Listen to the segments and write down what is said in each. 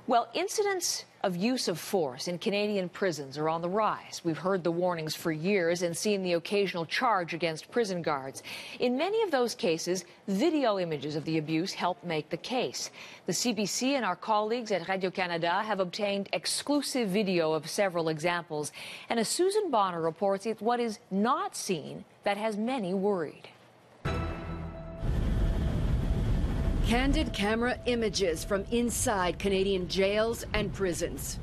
Well, incidents of use of force in Canadian prisons are on the rise. We've heard the warnings for years and seen the occasional charge against prison guards. In many of those cases, video images of the abuse help make the case. The CBC and our colleagues at Radio-Canada have obtained exclusive video of several examples. And as Susan Bonner reports, it's what is not seen that has many worried. Candid camera images from inside Canadian jails and prisons.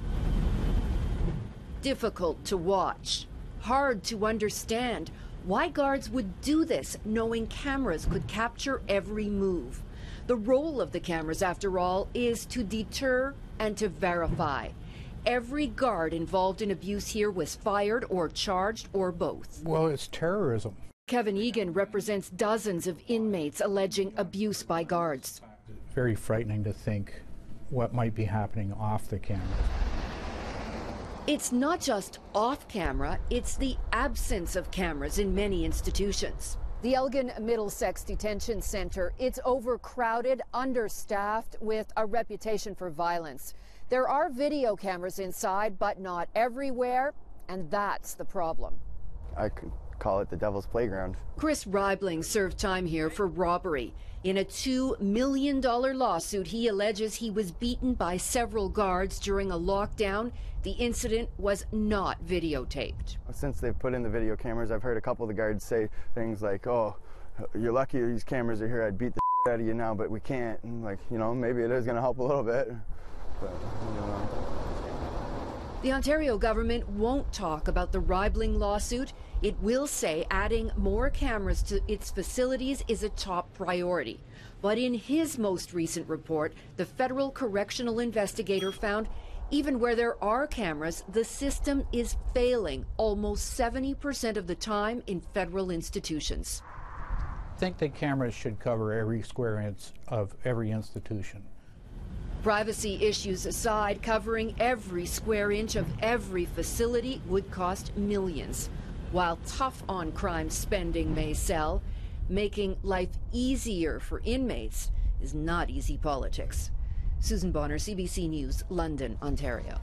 Difficult to watch, hard to understand why guards would do this knowing cameras could capture every move. The role of the cameras, after all, is to deter and to verify. Every guard involved in abuse here was fired or charged or both. Well, it's terrorism. Kevin Egan represents dozens of inmates alleging abuse by guards. Very frightening to think what might be happening off the camera. It's not just off camera, it's the absence of cameras in many institutions. The Elgin Middlesex Detention Centre, it's overcrowded, understaffed, with a reputation for violence. There are video cameras inside, but not everywhere, and that's the problem. I could call it the devil's playground. Chris Reibling served time here for robbery. In a $2 million lawsuit, he alleges he was beaten by several guards during a lockdown. The incident was not videotaped. Since they've put in the video cameras, I've heard a couple of the guards say things like, "Oh, you're lucky these cameras are here. I'd beat the shit out of you now, but we can't." And like, you know, maybe it is going to help a little bit. But, you know. The Ontario government won't talk about the Reibling lawsuit. It will say adding more cameras to its facilities is a top priority. But in his most recent report, the federal correctional investigator found even where there are cameras, the system is failing almost 70% of the time in federal institutions. I think that cameras should cover every square inch of every institution. Privacy issues aside, covering every square inch of every facility would cost millions. While tough on crime spending may sell, making life easier for inmates is not easy politics. Susan Bonner, CBC News, London, Ontario.